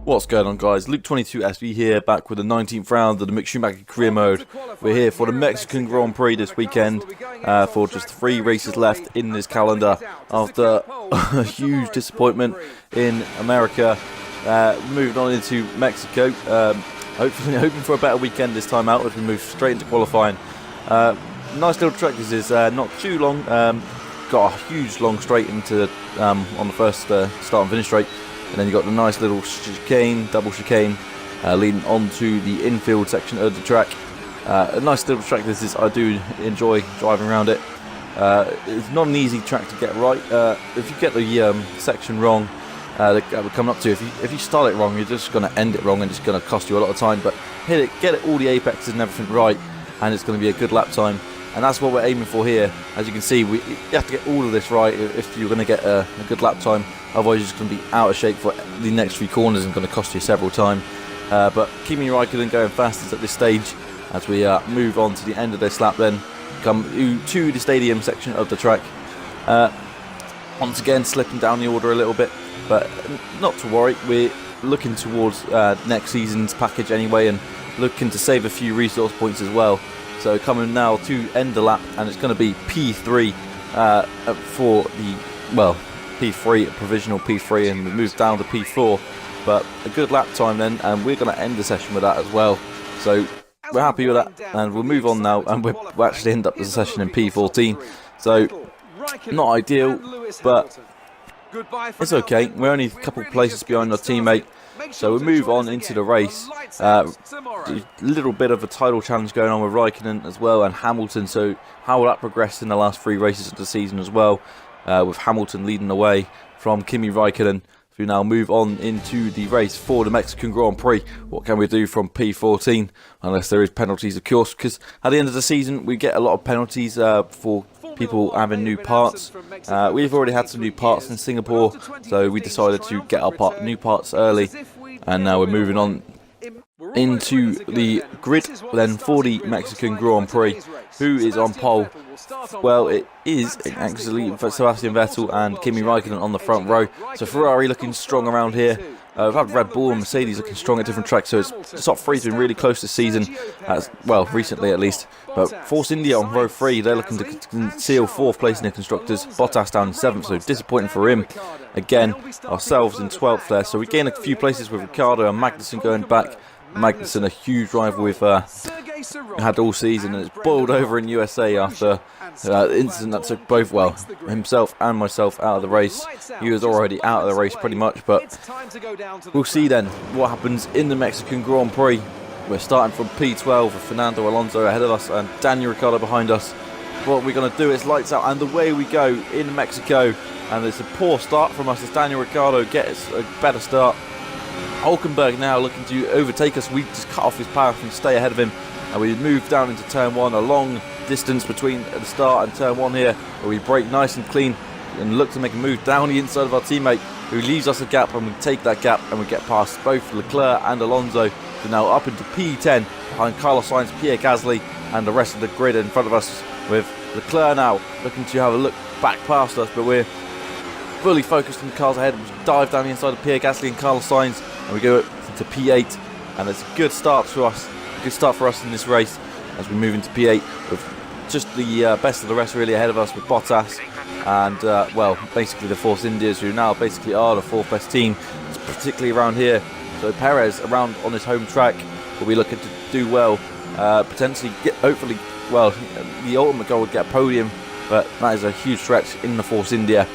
What's going on, guys? Luke22SV here, back with the 19th round of the Mick Schumacher career mode. We're here for the Mexican Grand Prix this weekend for just 3 races left in this calendar after a huge disappointment in America. Moving on into Mexico, hopefully hoping for a better weekend this time out as we move straight into qualifying. Nice little track. This is not too long. Got a huge long straight into on the first start and finish straight. And then you've got the nice little chicane, double chicane, leading on to the infield section of the track. A nice little track this is. I do enjoy driving around it. It's not an easy track to get right. If you get the section wrong, that we're coming up to, if you start it wrong, you're just going to end it wrong and it's going to cost you a lot of time. But hit it, get it all the apexes and everything right, and it's going to be a good lap time. And that's what we're aiming for here. As you can see, you have to get all of this right if you're going to get a good lap time. Otherwise, you're just going to be out of shape for the next few corners and going to cost you several time. But Kimi Raikkonen going fastest at this stage as we move on to the end of this lap. Then come to the stadium section of the track. Once again, slipping down the order a little bit, but not to worry. We're looking towards next season's package anyway, and looking to save a few resource points as well. So coming now to end the lap, and it's going to be P3 for the, well, P3, provisional P3, and we move down to P4. But a good lap time then, and we're going to end the session with that as well. So we're happy with that, and we'll move on now, and we'll actually end up the session in P14. So not ideal, but it's okay. We're only a couple of places behind our teammate. So we move on into the race. A little bit of a title challenge going on with Raikkonen as well, and Hamilton. So how will that progress in the last 3 races of the season as well, with Hamilton leading the way from Kimi Raikkonen. So we now move on into the race for the Mexican Grand Prix. What can we do from P14? Unless there is penalties, of course, because at the end of the season we get a lot of penalties for people having new parts. We've already had some new parts in Singapore, so we decided to get our new parts early, and now we're moving on into the grid then for the Mexican Grand Prix. Who is on pole? Well, it is actually Sebastian Vettel and Kimi Raikkonen on the front row. So Ferrari looking strong around here. We've had Red Bull and Mercedes looking strong at different tracks, so the top 3's been really close this season, well, recently at least. But Force India on row 3, they're looking to conceal 4th place in the Constructors. Bottas down in 7th, so disappointing for him. Again, ourselves in 12th there, so we gain a few places with Ricciardo and Magnussen going back. Magnussen, a huge rival we've had all season, and it's boiled over in USA after the incident that took both, well, himself and myself out of the race. He was already out of the race pretty much, but we'll see then what happens in the Mexican Grand Prix. We're starting from P12 with Fernando Alonso ahead of us and Daniel Ricciardo behind us. What we're going to do is lights out, and away we go in Mexico. And it's a poor start from us as Daniel Ricciardo gets a better start. Hulkenberg now looking to overtake us. We just cut off his path and stay ahead of him, and we move down into turn 1. A long distance between the start and turn 1 here, where we brake nice and clean and look to make a move down the inside of our teammate, who leaves us a gap, and we take that gap and we get past both Leclerc and Alonso. So now up into P10 behind Carlos Sainz, Pierre Gasly and the rest of the grid in front of us, with Leclerc now looking to have a look back past us, but we're fully focused on the cars ahead. We dive down the inside of Pierre Gasly and Carlos Sainz, and we go into P8, and it's a good start for us. A good start for us in this race as we move into P8 with just the best of the rest really ahead of us, with Bottas and well, basically the Force Indias, who now basically are the 4th best team, particularly around here. So Perez around on his home track will be looking to do well, potentially get, hopefully, well, the ultimate goal would get a podium, but that is a huge stretch in the Force India.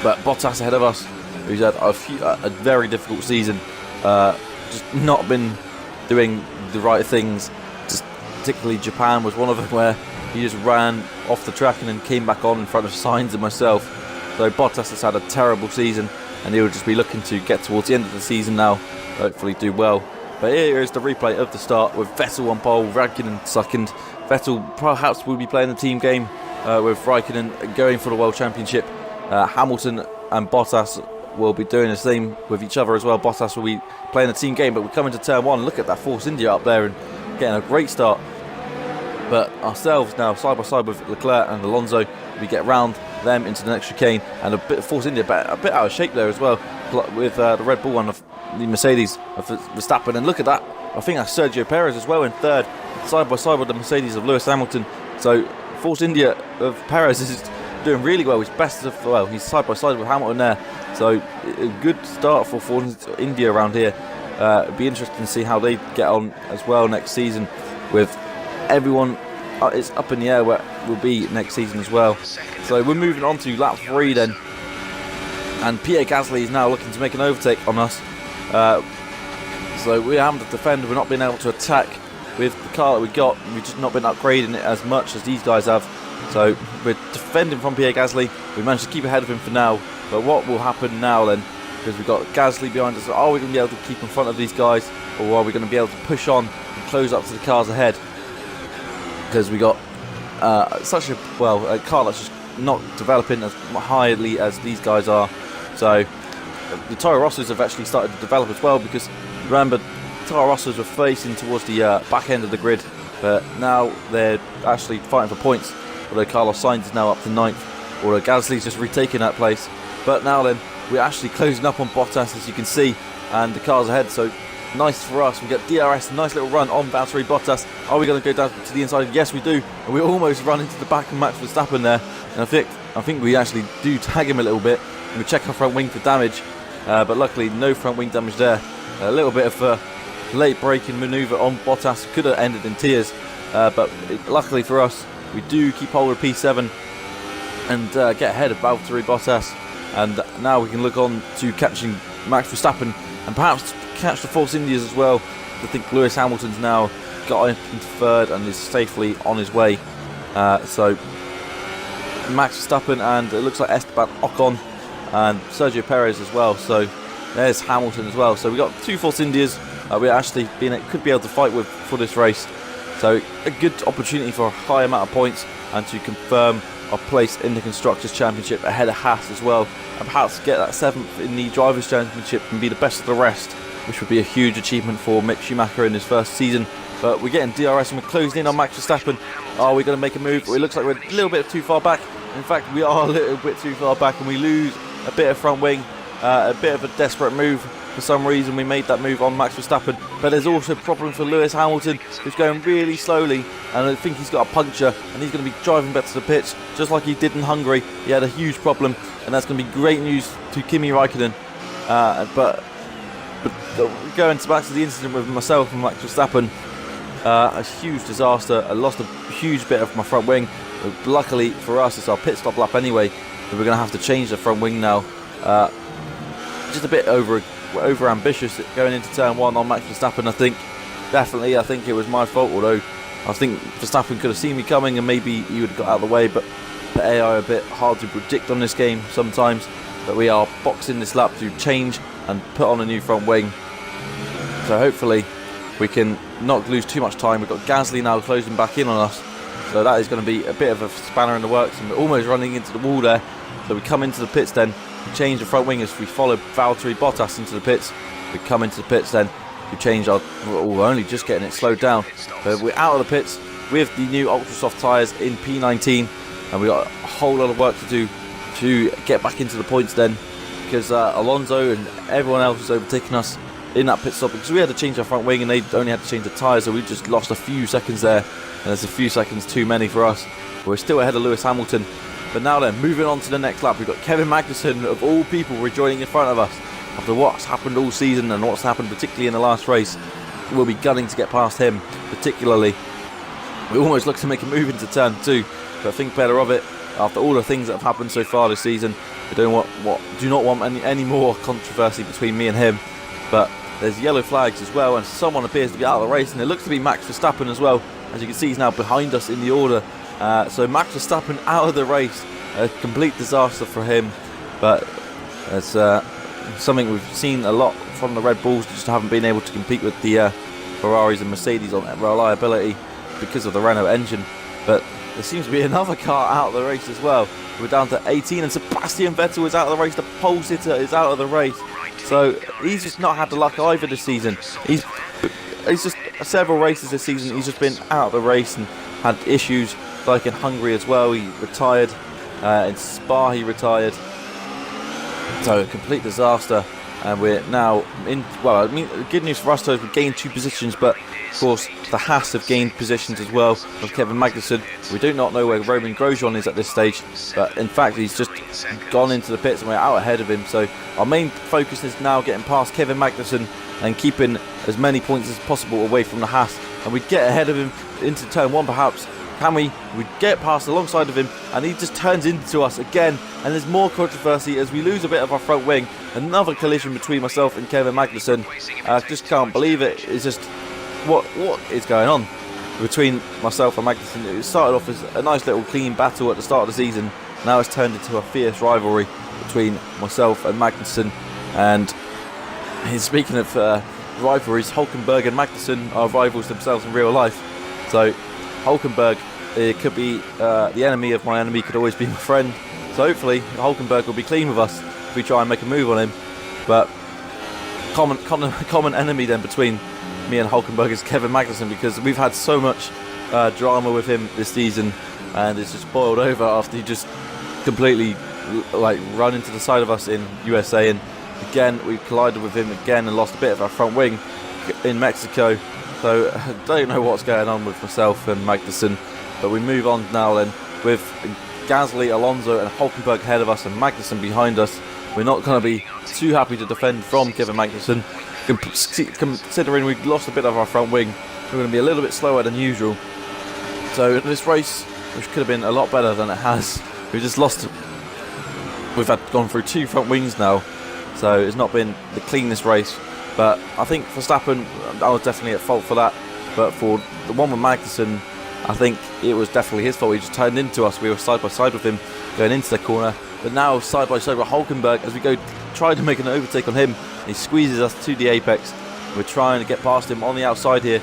But Bottas ahead of us, who's had a very difficult season, just not been doing the right things. Just particularly Japan was one of them, where he just ran off the track and then came back on in front of Sainz and myself. So Bottas has had a terrible season, and he'll just be looking to get towards the end of the season now, hopefully do well. But here is the replay of the start, with Vettel on pole, Raikkonen second. Vettel perhaps will be playing the team game with Raikkonen going for the World Championship. Hamilton and Bottas will be doing the same with each other as well. Bottas will be playing the team game, but we're coming to turn 1. Look at that Force India up there and getting a great start. But ourselves now side by side with Leclerc and Alonso, we get round them into the next chicane, and a bit of Force India, a bit out of shape there as well, with the Red Bull on the the Mercedes of Verstappen, and look at that. I think that's Sergio Perez as well in third, side by side with the Mercedes of Lewis Hamilton. So Force India of Perez is doing really well. He's best of, well, he's side by side with Hamilton there. So a good start for Force India around here. It'd be interesting to see how they get on as well next season, with everyone. It's up in the air where it will be next season as well. So we're moving on to lap 3 then, and Pierre Gasly is now looking to make an overtake on us. So we're having to defend. We're not being able to attack with the car that we got. We've just not been upgrading it as much as these guys have. So we're defending from Pierre Gasly. We managed to keep ahead of him for now. But what will happen now then? Because we've got Gasly behind us. Are we going to be able to keep in front of these guys, or are we going to be able to push on and close up to the cars ahead? Because we got such a car that's just not developing as highly as these guys are. So the Toro Rossos have actually started to develop as well, because remember, Toro Rossos were facing towards the back end of the grid, but now they're actually fighting for points. Although Carlos Sainz is now up to 9th, although Gasly's just retaking that place. But now then, we're actually closing up on Bottas, as you can see, and the car's ahead. So nice for us. We get DRS, a nice little run on Valtteri Bottas. Are we going to go down to the inside? Yes, we do. And we almost run into the back of Max Verstappen there. And I think we actually do tag him a little bit. And we check our front wing for damage, but luckily no front wing damage there. A little bit of a late braking manoeuvre on Bottas, could have ended in tears, but luckily for us, we do keep hold of P7 and get ahead of Valtteri Bottas. And now we can look on to catching Max Verstappen and perhaps catch the Force Indias as well. I think Lewis Hamilton's now got into third and is safely on his way. So Max Verstappen, and it looks like Esteban Ocon and Sergio Perez as well. So there's Hamilton as well. So we got 2 Force Indias we're actually could be able to fight with for this race. So a good opportunity for a high amount of points and to confirm our place in the Constructors' Championship ahead of Haas as well, and perhaps get that 7th in the Drivers' Championship and be the best of the rest, which would be a huge achievement for Mick Schumacher in his first season. But we're getting DRS and we're closing in on Max Verstappen. Are we going to make a move? It looks like we're a little bit too far back. In fact, we are a little bit too far back, and we lose a bit of front wing. A bit of a desperate move. For some reason we made that move on Max Verstappen, but there's also a problem for Lewis Hamilton, who's going really slowly, and I think he's got a puncture and he's going to be driving back to the pits just like he did in Hungary. He had a huge problem, and that's going to be great news to Kimi Raikkonen. But going back to the incident with myself and Max Verstappen, a huge disaster. I lost a huge bit of my front wing. Luckily for us, it's our pit stop lap anyway, but we're going to have to change the front wing now. Just a bit over ambitious going into turn 1 on Max Verstappen. I think it was my fault, although I think Verstappen could have seen me coming and maybe he would have got out of the way, but the AI are a bit hard to predict on this game sometimes. But we are boxing this lap to change and put on a new front wing, so hopefully we can not lose too much time. We've got Gasly now closing back in on us, so that is going to be a bit of a spanner in the works, and we're almost running into the wall there. So we come into the pits then, change the front wing as we follow Valtteri Bottas into the pits. We come into the pits then, we change our, we're only just getting it slowed down. So we're out of the pits with the new ultra soft tyres in P19, and we got a whole lot of work to do to get back into the points then, because Alonso and everyone else was overtaking us in that pit stop, because we had to change our front wing and they only had to change the tyres, so we just lost a few seconds there, and there's a few seconds too many for us. We're still ahead of Lewis Hamilton. But now then, moving on to the next lap, we've got Kevin Magnussen, of all people, rejoining in front of us. After what's happened all season and what's happened particularly in the last race, we'll be gunning to get past him, particularly. We almost look to make a move into turn 2, but I think better of it. After all the things that have happened so far this season, we do not want any more controversy between me and him. But there's yellow flags as well, and someone appears to be out of the race, and it looks to be Max Verstappen as well. As you can see, he's now behind us in the order. So Max Verstappen out of the race, a complete disaster for him, but it's something we've seen a lot from the Red Bulls, just haven't been able to compete with the Ferraris and Mercedes on reliability because of the Renault engine. But there seems to be another car out of the race as well. We're down to 18, and Sebastian Vettel is out of the race, the pole sitter is out of the race, so he's just not had the luck either this season. He's just several races this season, he's just been out of the race and had issues. Like in Hungary as well, he retired. In Spa he retired. So a complete disaster. and we're now in. Well, I mean, the good news for us though is we gained 2 positions, but of course the Haas have gained positions as well of Kevin Magnussen. We do not know where Roman Grosjean is at this stage, but in fact he's just gone into the pits and we're out ahead of him. So our main focus is now getting past Kevin Magnussen and keeping as many points as possible away from the Haas, and we get ahead of him into turn 1 perhaps. Can we? We get past alongside of him and he just turns into us again, and there's more controversy as we lose a bit of our front wing. Another collision between myself and Kevin Magnussen. I just can't believe it. It's just what is going on between myself and Magnussen. It started off as a nice little clean battle at the start of the season. Now it's turned into a fierce rivalry between myself and Magnussen. And speaking of rivalries, Hulkenberg and Magnussen are rivals themselves in real life. So Hulkenberg, it could be the enemy of my enemy, could always be my friend. So hopefully Hulkenberg will be clean with us if we try and make a move on him. But common enemy then between me and Hulkenberg is Kevin Magnussen, because we've had so much drama with him this season, and it's just boiled over after he just completely run into the side of us in USA. And again we collided with him again and lost a bit of our front wing in Mexico. So I don't know what's going on with myself and Magnussen, but we move on now then with Gasly, Alonso and Hulkenberg ahead of us and Magnussen behind us. We're not going to be too happy to defend from Kevin Magnussen, considering we lost a bit of our front wing. We're going to be a little bit slower than usual. So this race, which could have been a lot better than it has, we just lost. We've gone through 2 front wings now, so it's not been the cleanest race. But I think Verstappen, I was definitely at fault for that. But for the one with Magnussen, I think it was definitely his fault. He just turned into us. We were side by side with him going into the corner. But now side by side with Hulkenberg as we try to make an overtake on him. He squeezes us to the apex. We're trying to get past him on the outside here.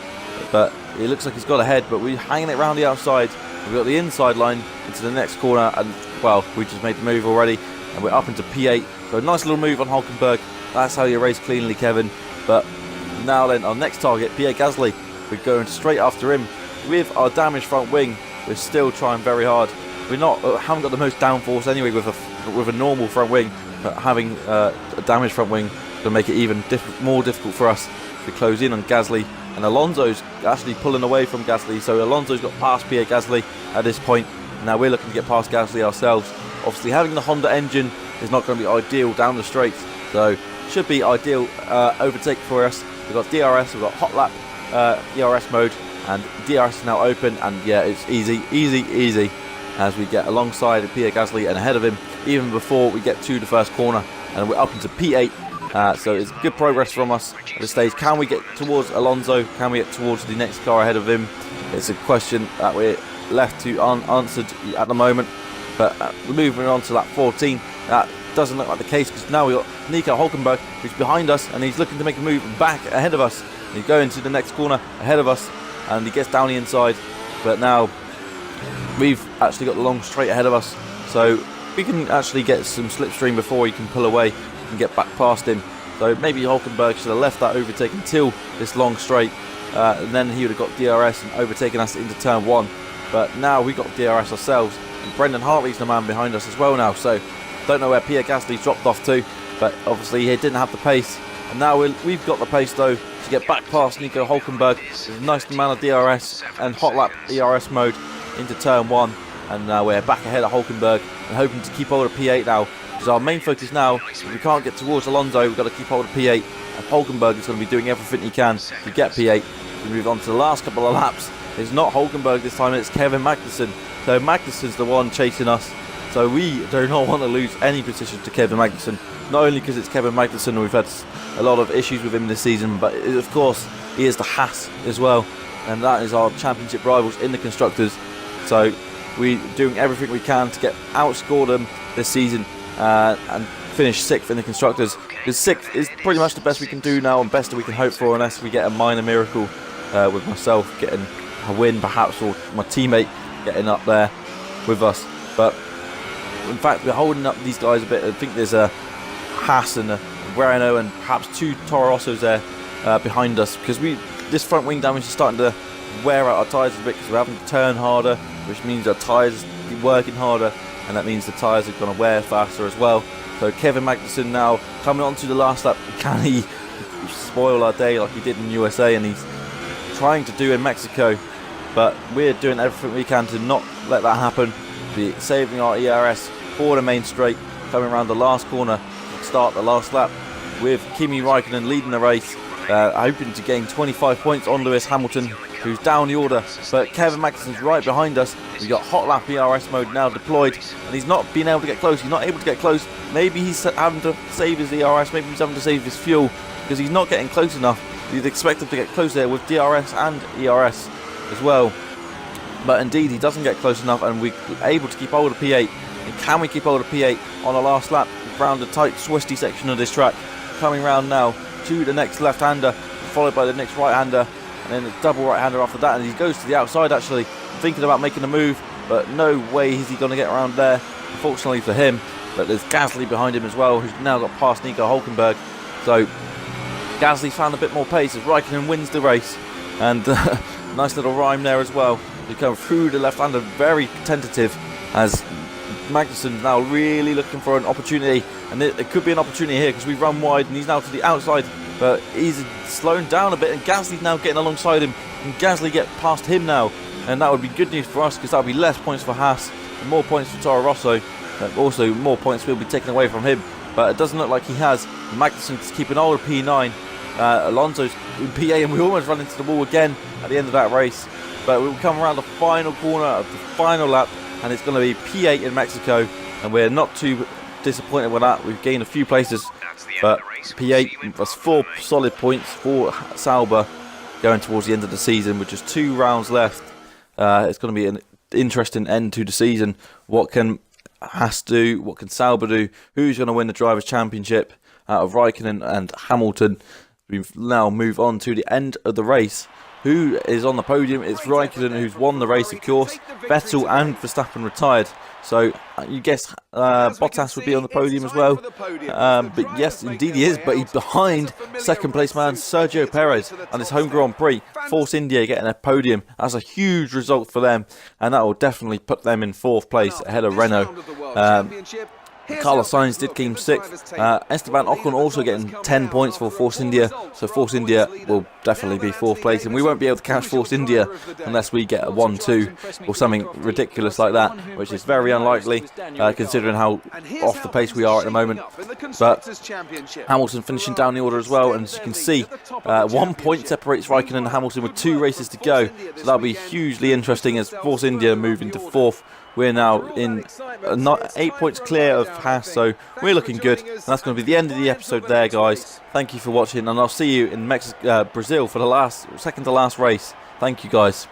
But it looks like he's got ahead. But we're hanging it around the outside. We've got the inside line into the next corner. And, well, we just made the move already. And we're up into P8. So a nice little move on Hulkenberg. That's how you race cleanly, Kevin. But now then, our next target, Pierre Gasly, we're going straight after him with our damaged front wing. We're still trying very hard. We're not haven't got the most downforce anyway with a normal front wing, but having a damaged front wing will make it even more difficult for us to close in on Gasly. And Alonso's actually pulling away from Gasly, so Alonso's got past Pierre Gasly at this point. Now we're looking to get past Gasly ourselves. Obviously, having the Honda engine is not going to be ideal down the straights, so should be ideal overtake for us. We've got DRS, we've got hot lap ERS mode, and DRS is now open, and yeah, it's easy as we get alongside Pierre Gasly and ahead of him even before we get to the first corner, and we're up into P8. So it's good progress from us at this stage. Can we get towards Alonso? Can we get towards the next car ahead of him? It's a question that we're left to unanswered at the moment. But moving on to lap 14, that doesn't look like the case, because now we've got Nico Hulkenberg, who's behind us, and he's looking to make a move back ahead of us. He's going to the next corner ahead of us, and he gets down the inside. But now we've actually got the long straight ahead of us, so we can actually get some slipstream before he can pull away and get back past him. So maybe Hulkenberg should have left that overtake until this long straight, and then he would have got DRS and overtaken us into turn 1. But now we got DRS ourselves, and Brendan Hartley's the man behind us as well now. So don't know where Pierre Gasly dropped off to, but obviously he didn't have the pace. And now we've got the pace though to get back past Nico Hulkenberg with a nice amount of DRS and hot lap ERS mode into turn 1. And now we're back ahead of Hulkenberg and hoping to keep hold of P8 now, because our main focus now, if we can't get towards Alonso, we've got to keep hold of P8, and Hulkenberg is going to be doing everything he can to get P8. We move on to the last couple of laps. It's not Hulkenberg this time, it's Kevin Magnussen. So Magnussen's the one chasing us, so we do not want to lose any position to Kevin Magnussen, not only because it's Kevin Magnussen, we've had a lot of issues with him this season, but of course he is the Haas as well, and that is our championship rivals in the Constructors. So we're doing everything we can to outscore them this season and finish 6th in the Constructors, because 6th is pretty much the best we can do now and best that we can hope for, unless we get a minor miracle with myself getting a win perhaps, or my teammate getting up there with us. But in fact we're holding up these guys a bit. I think there's a Haas and a Renault and perhaps 2 Toro Rossos there behind us, because this front wing damage is starting to wear out our tyres a bit, because we're having to turn harder, which means our tyres are working harder, and that means the tyres are going to wear faster as well. So Kevin Magnussen now coming on to the last lap. Can he spoil our day like he did in USA, and he's trying to do in Mexico, but we're doing everything we can to not let that happen. Be saving our ERS for the main straight, coming around the last corner to start the last lap with Kimi Raikkonen leading the race, hoping to gain 25 points on Lewis Hamilton, who's down the order, but Kevin Magnussen's right behind us. We've got hot lap ERS mode now deployed, and he's not been able to get close. He's not able to get close. Maybe he's having to save his ERS, maybe he's having to save his fuel, because he's not getting close enough. You'd expect him to get close there with DRS and ERS as well, but indeed he doesn't get close enough, and we're able to keep hold of P8. And can we keep hold of P8 on the last lap around the tight twisty section of this track? Coming round now to the next left-hander, followed by the next right-hander, and then a double right-hander after that, and he goes to the outside actually, thinking about making a move, but no way is he going to get around there, unfortunately for him. But there's Gasly behind him as well, who's now got past Nico Hülkenberg. So Gasly's found a bit more pace as Raikkonen wins the race, and nice little rhyme there as well. We come through the left-hander, very tentative, as Magnussen's now really looking for an opportunity, and it could be an opportunity here because we run wide and he's now to the outside, but he's slowing down a bit, and Gasly's now getting alongside him, and Gasly get past him now, and that would be good news for us because that would be less points for Haas and more points for Toro Rosso, and also more points will be taken away from him, but it doesn't look like he has. Magnussen's keeping hold of P9, Alonso's in P8, and we almost run into the wall again at the end of that race, but we'll come around the final corner of the final lap, and it's going to be P8 in Mexico, and we're not too disappointed with that. We've gained a few places, but P8 that's 4 solid points for Sauber going towards the end of the season with just 2 rounds left. It's going to be an interesting end to the season. What can Haas do? What can Sauber do? Who's going to win the Drivers' Championship out of Raikkonen and Hamilton? We now move on to the end of the race. Who is on the podium? It's Raikkonen, who's won the race, of course. Vettel and Verstappen retired. So you guess Bottas would be on the podium as well. But yes, indeed he is. But he's behind second place man Sergio Perez on his home Grand Prix. Force India getting a podium. That's a huge result for them. And that will definitely put them in 4th place ahead of Renault. Carlos Sainz did came 6th. Esteban Ocon also getting 10 points for Force India. So Force India will definitely be 4th place. And we won't be able to catch Force India unless we get a 1-2 or something ridiculous like that, which is very unlikely considering how off the pace we are at the moment. But Hamilton finishing down the order as well. And as you can see, 1 point separates Raikkonen and Hamilton with 2 races to go. So that'll be hugely interesting as Force India move into 4th. We're now in 8 points clear of Haas, so we're looking good. And that's going to be the end of the episode there, guys. Thank you for watching, and I'll see you in Brazil for the second to last race. Thank you, guys.